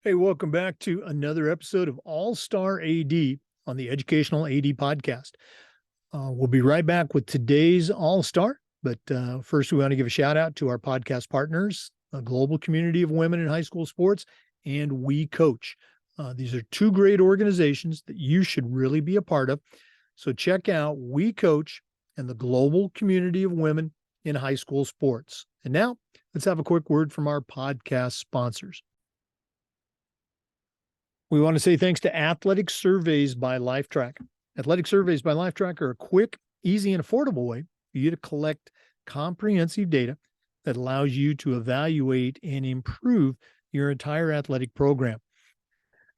Hey, welcome back to another episode of All-Star AD on the Educational AD Podcast. We'll be right back with today's All-Star, but first we want to give a shout out to our podcast partners, a global community of women in high school sports, and We Coach. These are two great organizations that you should really be a part of. So check out We Coach and the global community of women in high school sports. And now let's have a quick word from our podcast sponsors. We want to say thanks to Athletic Surveys by Lifetrack. Athletic Surveys by Lifetrack are a quick, easy, and affordable way for you to collect comprehensive data that allows you to evaluate and improve your entire athletic program.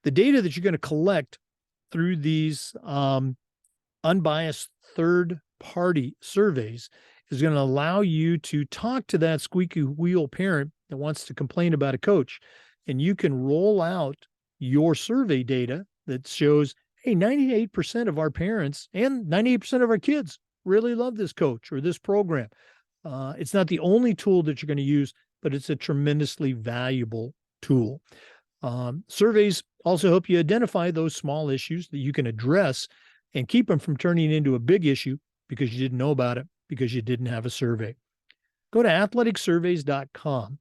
The data that you're going to collect through these unbiased third-party surveys is going to allow you to talk to that squeaky wheel parent that wants to complain about a coach, and you can roll out your survey data that shows, hey, 98% of our parents and 98% of our kids really love this coach or this program. It's not the only tool that you're going to use, but it's a tremendously valuable tool. Surveys also help you identify those small issues that you can address and keep them from turning into a big issue because you didn't know about it because you didn't have a survey. Go to athleticsurveys.com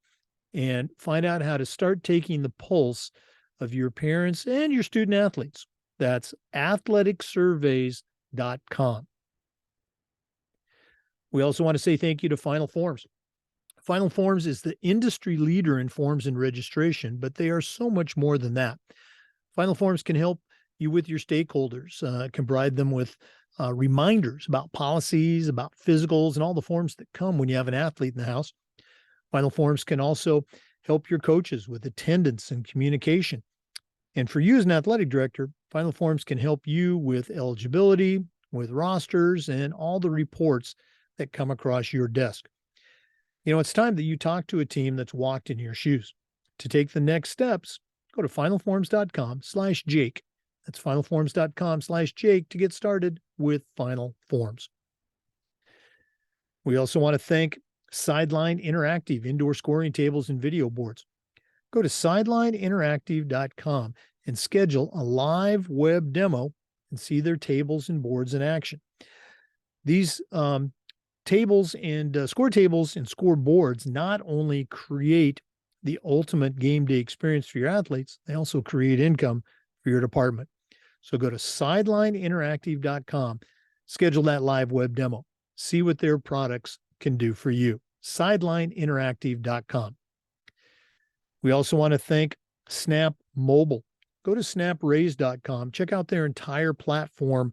and find out how to start taking the pulse of your parents and your student athletes. That's athleticsurveys.com. We also want to say thank you to Final Forms. Final Forms is the industry leader in forms and registration, but they are so much more than that. Final Forms can help you with your stakeholders, can provide them with reminders about policies, about physicals, and all the forms that come when you have an athlete in the house. Final Forms can also help your coaches with attendance and communication. And for you as an athletic director, Final Forms can help you with eligibility, with rosters, and all the reports that come across your desk. You know, it's time that you talk to a team that's walked in your shoes. To take the next steps, go to finalforms.com/Jake. That's finalforms.com/Jake to get started with Final Forms. We also want to thank Sideline Interactive indoor scoring tables and video boards. Go to sidelineinteractive.com and schedule a live web demo and see their tables and boards in action. These tables and score tables and score boards not only create the ultimate game day experience for your athletes, they also create income for your department. So go to sidelineinteractive.com, schedule that live web demo, see what their products can do for you. sidelineinteractive.com. We also want to thank Snap Mobile. Go to snapraise.com. Check out their entire platform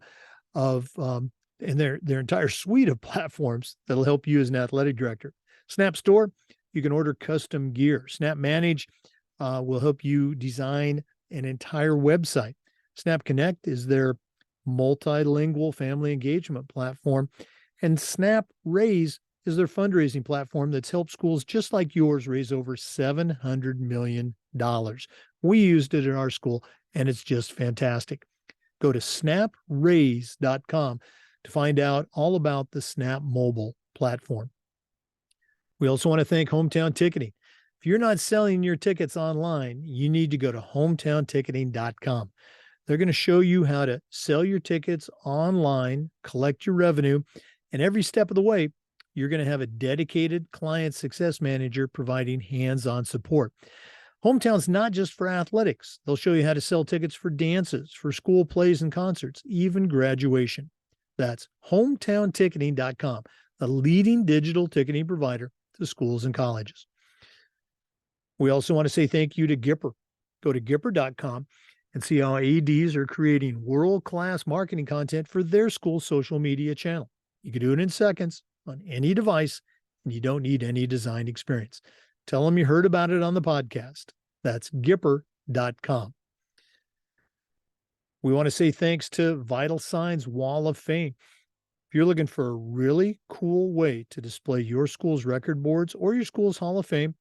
of and their entire suite of platforms that'll help you as an athletic director. Snap Store, you can order custom gear. Snap Manage will help you design an entire website. Snap Connect is their multilingual family engagement platform. And Snap Raise is their fundraising platform that's helped schools just like yours raise over $700 million. We used it in our school, and it's just fantastic. Go to snapraise.com to find out all about the Snap Mobile platform. We also want to thank Hometown Ticketing. If you're not selling your tickets online, you need to go to hometownticketing.com. They're going to show you how to sell your tickets online, collect your revenue, and every step of the way, you're going to have a dedicated client success manager providing hands-on support. Hometown's not just for athletics. They'll show you how to sell tickets for dances, for school plays and concerts, even graduation. That's hometownticketing.com, the leading digital ticketing provider to schools and colleges. We also want to say thank you to Gipper. Go to Gipper.com and see how ADs are creating world-class marketing content for their school social media channel. You can do it in seconds on any device, and you don't need any design experience. Tell them you heard about it on the podcast. That's Gipper.com. We want to say thanks to Vital Signs Wall of Fame. If you're looking for a really cool way to display your school's record boards or your school's Hall of Fame,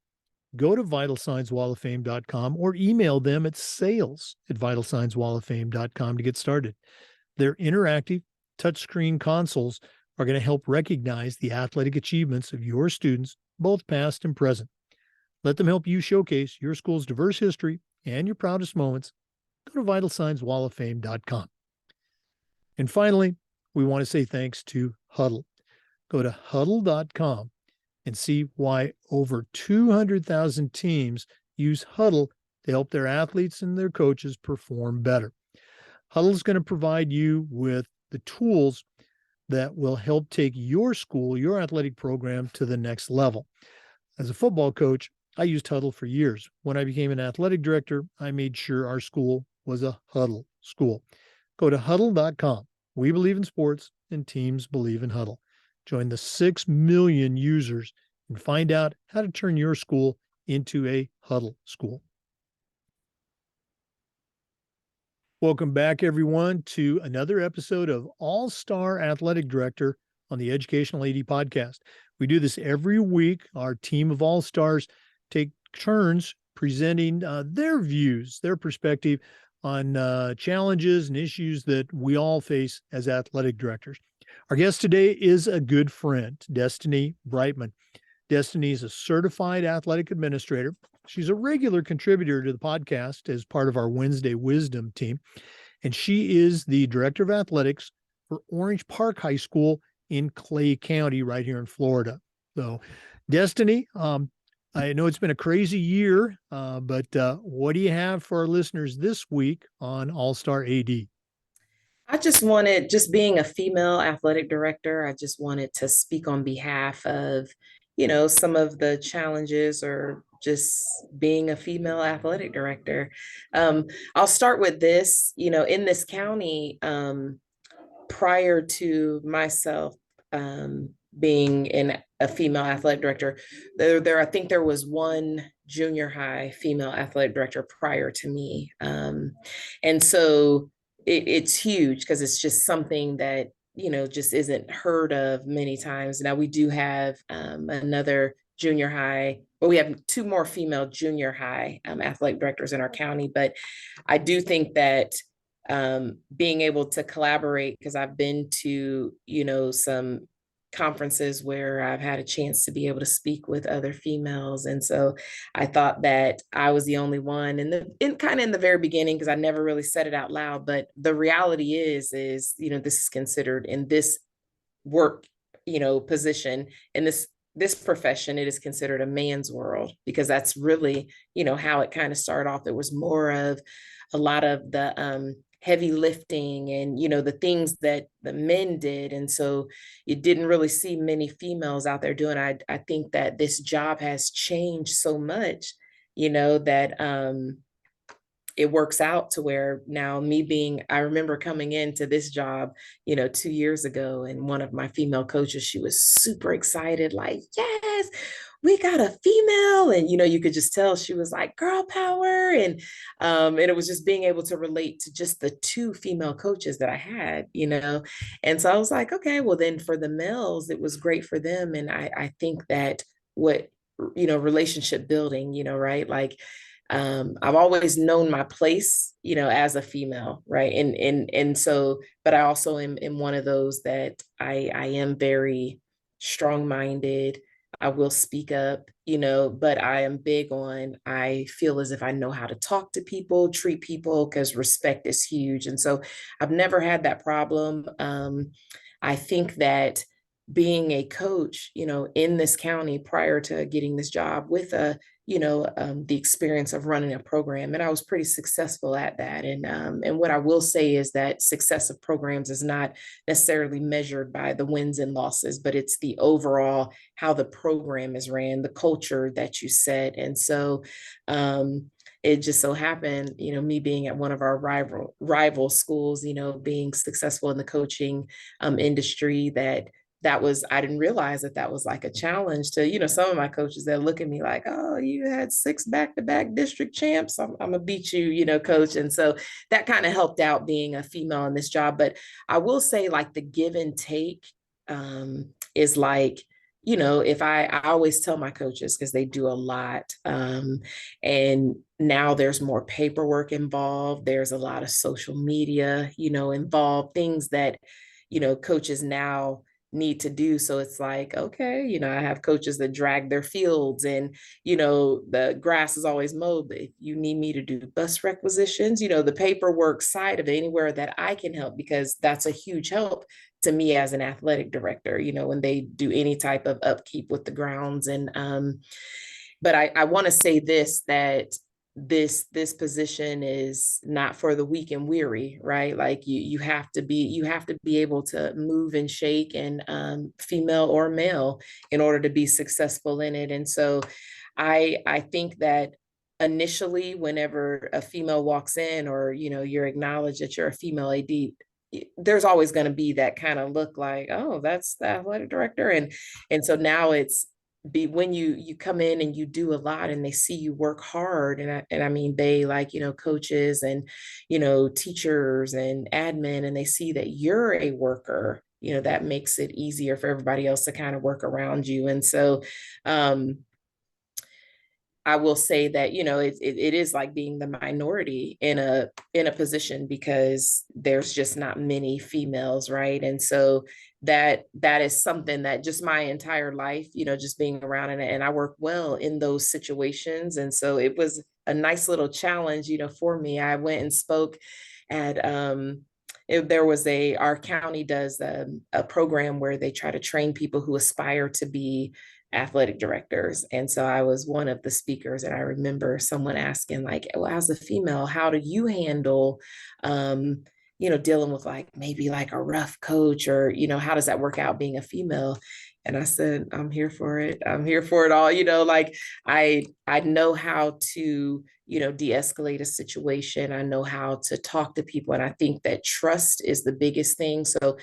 go to vitalsignswalloffame.com or email them at sales@vitalsignswalloffame.com to get started. Their interactive touchscreen consoles are going to help recognize the athletic achievements of your students, both past and present. Let them help you showcase your school's diverse history and your proudest moments, go to vitalsignswalloffame.com. And finally, we want to say thanks to Huddle. Go to huddle.com and see why over 200,000 teams use Huddle to help their athletes and their coaches perform better. Huddle is going to provide you with the tools that will help take your school, your athletic program to the next level. As a football coach, I used Huddle for years. When I became an athletic director, I made sure our school was a Huddle school. Go to huddle.com. We believe in sports and teams believe in Huddle. Join the 6 million users and find out how to turn your school into a Huddle school. Welcome back, everyone, to another episode of All-Star Athletic Director on the Educational AD Podcast. We do this every week. Our team of All-Stars take turns presenting their views, their perspective on challenges and issues that we all face as athletic directors. Our guest today is a good friend, Destiny Brightman. Destiny is a certified athletic administrator. She's a regular contributor to the podcast as part of our Wednesday Wisdom team, and she is the director of athletics for Orange Park High School in Clay County right here in Florida. So, Destiny, I know it's been a crazy year, but what do you have for our listeners this week on All-Star AD? I just being a female athletic director, I just wanted to speak on behalf of, some of the challenges or just being a female athletic director. I'll start with this, in this county, prior to myself being a female athletic director, I think there was one junior high female athletic director prior to me. And so it's huge because it's just something that, just isn't heard of many times. Now we do have another junior high, but we have two more female junior high athletic directors in our county. But I do think that being able to collaborate, because I've been to, some conferences where I've had a chance to be able to speak with other females. And so I thought that I was the only one in kind of in the very beginning, because I never really said it out loud. But the reality is, this is considered in this work, position, in this profession, it is considered a man's world, because that's really, how it kind of started off. It was more of a lot of the heavy lifting and, the things that the men did. And so you didn't really see many females out there doing. I think that this job has changed so much, that it works out to where now I remember coming into this job, 2 years ago, and one of my female coaches, she was super excited, like, yes, we got a female. And, you could just tell she was like, girl power. And it was just being able to relate to just the two female coaches that I had, And so I was like, okay, well then for the males, it was great for them. And I think that relationship building, right? Like, I've always known my place, as a female, right? And so, but I also am one of those that I am very strong-minded. I will speak up, but I am big on, I feel as if I know how to talk to people, treat people, because respect is huge. And so I've never had that problem. I think that being a coach, in this county prior to getting this job with the experience of running a program, and I was pretty successful at that. And what I will say is that success of programs is not necessarily measured by the wins and losses, but it's the overall, how the program is ran, the culture that you set. And so it just so happened, me being at one of our rival schools, being successful in the coaching industry, I didn't realize that was like a challenge to, some of my coaches that look at me like, oh, you had 6 back-to-back district champs. I'm gonna beat you, coach. And so that kind of helped out being a female in this job. But I will say, like, the give and take is like, if I always tell my coaches, because they do a lot. And now there's more paperwork involved. There's a lot of social media, involved, things that, coaches now need to do. So it's like, okay, I have coaches that drag their fields and, the grass is always mowed. But if you need me to do bus requisitions, the paperwork side of it, anywhere that I can help, because that's a huge help to me as an athletic director, when they do any type of upkeep with the grounds. And but I want to say this, that this position is not for the weak and weary, right? Like you have to be able to move and shake, and female or male, in order to be successful in it. And so I think that initially, whenever a female walks in, or you're acknowledged that you're a female AD, there's always going to be that kind of look like, oh, that's the athletic director. And so now it's be when you come in and you do a lot, and they see you work hard, and I mean, they, like, coaches and teachers and admin, and they see that you're a worker, that makes it easier for everybody else to kind of work around you. And so um I will say that, it is like being the minority in a position, because there's just not many females, right? And so that is something that just my entire life, just being around it, and I work well in those situations. And so it was a nice little challenge, for me. I went and spoke at there was our county does a program where they try to train people who aspire to be athletic directors. And so I was one of the speakers, and I remember someone asking, like, well, as a female, how do you handle dealing with, like, maybe like a rough coach, or how does that work out being a female? And I said, I'm here for it. I'm here for it all. Like, I know how to, de-escalate a situation. I know how to talk to people. And I think that trust is the biggest thing. So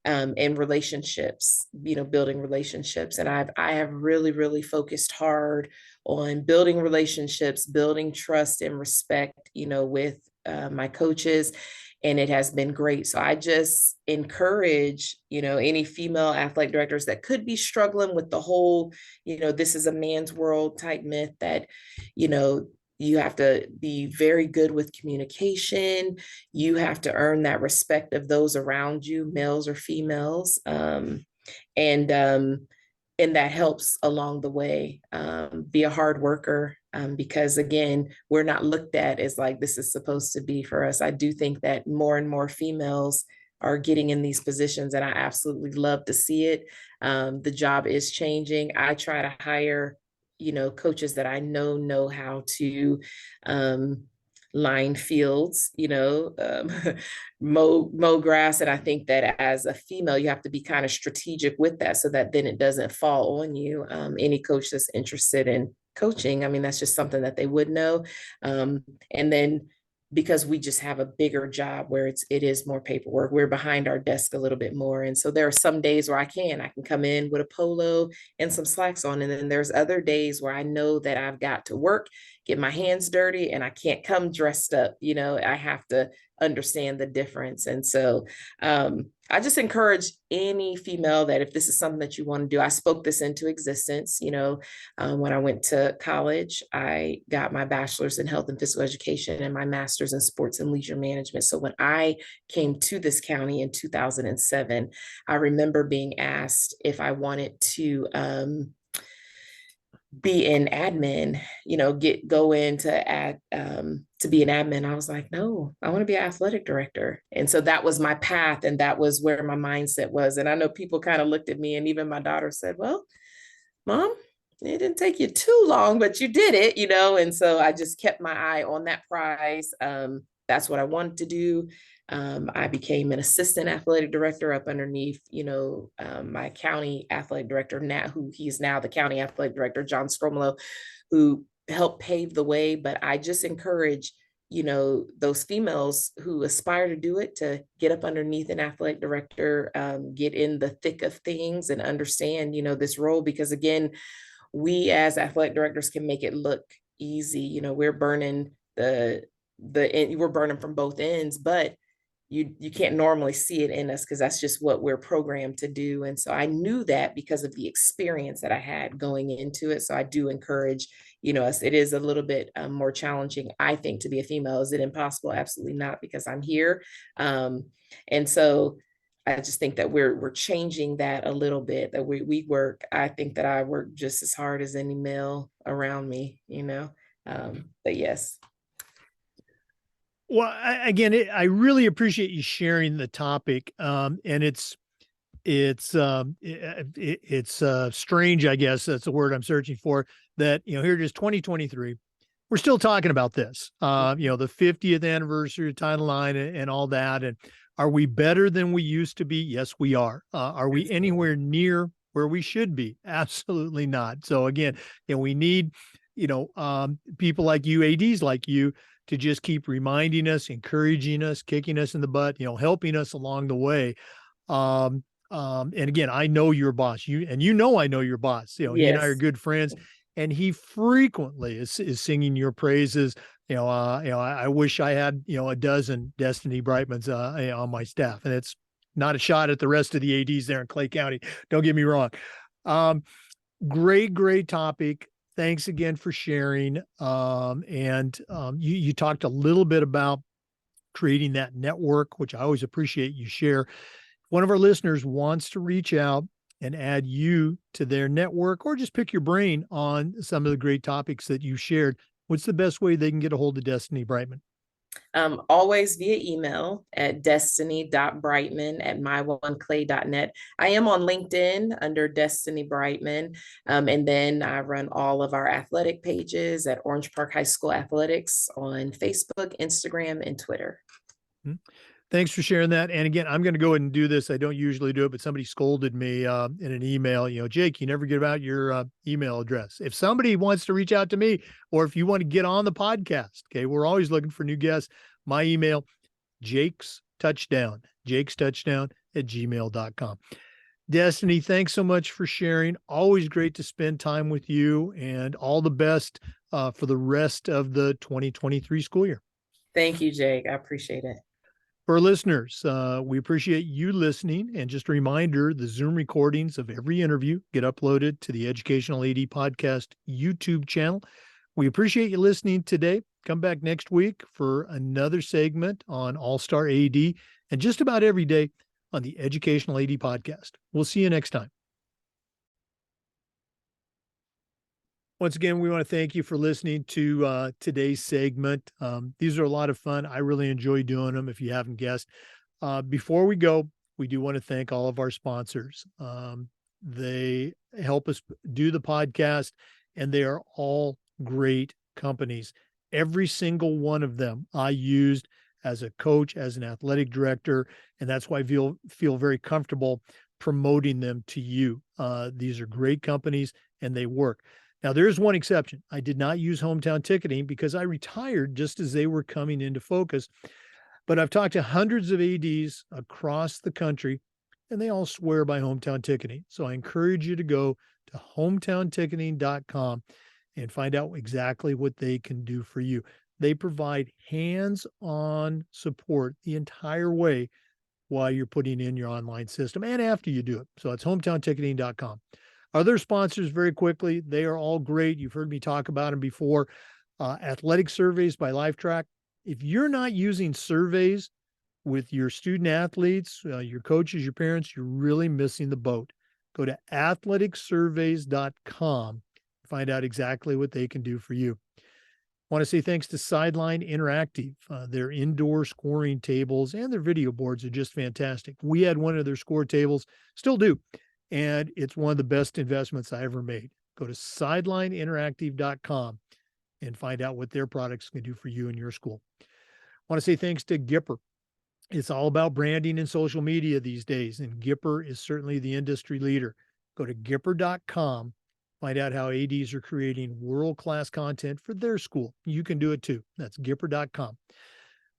in relationships, building relationships. And I have really, really focused hard on building relationships, building trust and respect, with my coaches. And it has been great. So I just encourage, any female athletic directors that could be struggling with the whole, this is a man's world type myth, that, you have to be very good with communication. You have to earn that respect of those around you, males or females. And and that helps along the way. Be a hard worker, because again, we're not looked at as like this is supposed to be for us. I do think that more and more females are getting in these positions, and I absolutely love to see it. The job is changing. I try to hire, coaches that I know how to line fields, mow grass. And I think that as a female, you have to be kind of strategic with that, so that then it doesn't fall on you. Any coach that's interested in coaching, I mean, that's just something that they would know. And then, because we just have a bigger job where it is more paperwork, we're behind our desk a little bit more. And so there are some days where I can come in with a polo and some slacks on. And then there's other days where I know that I've got to work, get my hands dirty, and I can't come dressed up. I have to understand the difference. And so I just encourage any female that if this is something that you want to do, I spoke this into existence. When I went to college, I got my bachelor's in health and physical education and my master's in sports and leisure management. So when I came to this county in 2007, I remember being asked if I wanted to be an admin, go into to be an admin. I was like, no, I want to be an athletic director. And so that was my path, and that was where my mindset was. And I know people kind of looked at me, and even my daughter said, well, Mom, it didn't take you too long, but you did it, And so I just kept my eye on that prize. That's what I wanted to do. I became an assistant athletic director up underneath, my county athletic director, now who he is now the county athletic director, John Scromolo, who helped pave the way. But I just encourage, those females who aspire to do it to get up underneath an athletic director, get in the thick of things and understand, this role. Because again, we as athletic directors can make it look easy. We're burning we're burning from both ends, but you can't normally see it in us, because that's just what we're programmed to do. And so I knew that because of the experience that I had going into it. So I do encourage, us. It is a little bit more challenging, I think, to be a female. Is it impossible? Absolutely not, because I'm here. And so I just think that we're changing that a little bit, that we work. I think that I work just as hard as any male around me, you know. But yes. Well, again, I really appreciate you sharing the topic. And it's strange, I guess that's the word I'm searching for, that, here it is 2023. We're still talking about this, the 50th anniversary of Title IX and all that. And are we better than we used to be? Yes, we are. Are we anywhere near where we should be? Absolutely not. So again, we need, people like you, ADs like you, to just keep reminding us, encouraging us, kicking us in the butt, helping us along the way. And again, I know your boss, I know your boss, he and I are Yes. good friends, and he frequently is singing your praises. I wish I had, a dozen Destiny Brightmans, on my staff, and it's not a shot at the rest of the ADs there in Clay County. Don't get me wrong. Um, great topic. Thanks again for sharing. You talked a little bit about creating that network, which I always appreciate you share. One of our listeners wants to reach out and add you to their network, or just pick your brain on some of the great topics that you shared, what's the best way they can get a hold of Destiny Brightman? Always via email at destiny.brightman@myoneclay.net. I am on LinkedIn under Destiny Brightman. And then I run all of our athletic pages at Orange Park High School Athletics on Facebook, Instagram, and Twitter. Thanks for sharing that. And again, I'm going to go ahead and do this. I don't usually do it, but somebody scolded me in an email. Jake, you never give out your email address. If somebody wants to reach out to me, or if you want to get on the podcast, okay, we're always looking for new guests. My email, Jake's Touchdown at gmail.com. Destiny, thanks so much for sharing. Always great to spend time with you, and all the best for the rest of the 2023 school year. Thank you, Jake. I appreciate it. For our listeners, we appreciate you listening. And just a reminder, the Zoom recordings of every interview get uploaded to the Educational AD Podcast YouTube channel. We appreciate you listening today. Come back next week for another segment on All-Star AD, and just about every day on the Educational AD Podcast. We'll see you next time. Once again, we want to thank you for listening to today's segment. These are a lot of fun. I really enjoy doing them, if you haven't guessed. Before we go, we do want to thank all of our sponsors. They help us do the podcast, and they are all great companies. Every single one of them I used as a coach, as an athletic director, and that's why I feel very comfortable promoting them to you. These are great companies, and they work. Now, there is one exception. I did not use hometown ticketing because I retired just as they were coming into focus. But I've talked to hundreds of ADs across the country, and they all swear by hometown ticketing. So I encourage you to go to hometownticketing.com and find out exactly what they can do for you. They provide hands-on support the entire way while you're putting in your online system and after you do it. So it's hometownticketing.com. Other sponsors, very quickly, they are all great. You've heard me talk about them before. Athletic Surveys by Lifetrack. If you're not using surveys with your student athletes, your coaches, your parents, you're really missing the boat. Go to athleticsurveys.com. Find out exactly what they can do for you. I want to say thanks to Sideline Interactive. Their indoor scoring tables and their video boards are just fantastic. We had one of their score tables, still do. And it's one of the best investments I ever made. Go to sidelineinteractive.com and find out what their products can do for you and your school. I want to say thanks to Gipper. It's all about branding and social media these days, and Gipper is certainly the industry leader. Go to Gipper.com, find out how ADs are creating world-class content for their school. You can do it too. That's Gipper.com. I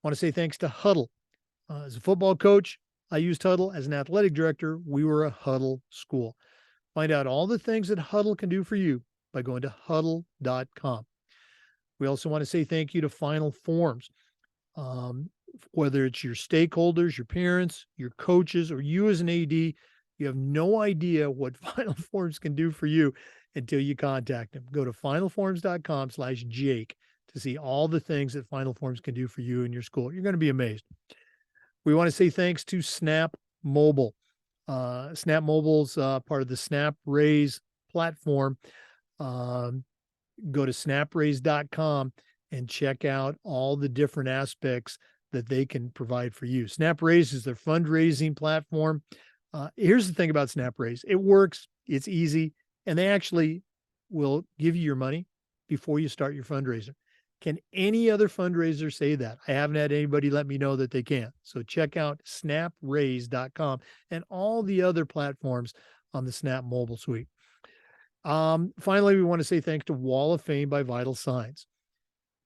want to say thanks to Huddle. As a football coach, I used Huddle. As an athletic director, we were a Huddle school. Find out all the things that Huddle can do for you by going to huddle.com. We also want to say thank you to Final Forms. Whether it's your stakeholders, your parents, your coaches, or you as an AD, you have no idea what Final Forms can do for you until you contact them. Go to finalforms.com/Jake to see all the things that Final Forms can do for you and your school. You're going to be amazed. We want to say thanks to Snap Mobile. Snap Mobile's part of the Snap Raise platform. Go to snapraise.com and check out all the different aspects that they can provide for you. SnapRaise is their fundraising platform. Here's the thing about SnapRaise. It works, it's easy, and they actually will give you your money before you start your fundraiser. Can any other fundraiser say that? I haven't had anybody let me know that they can. So check out snapraise.com and all the other platforms on the Snap Mobile suite. Finally, we want to say thanks to Wall of Fame by Vital Signs.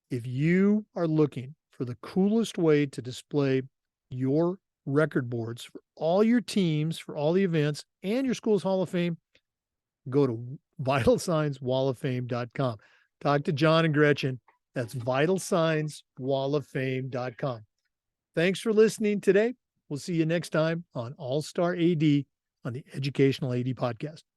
If you are looking for the coolest way to display your record boards for all your teams, for all the events, and your school's Hall of Fame, go to vitalsignswalloffame.com. Talk to John and Gretchen. That's vitalsignswalloffame.com. Thanks for listening today. We'll see you next time on All Star AD on the Educational AD Podcast.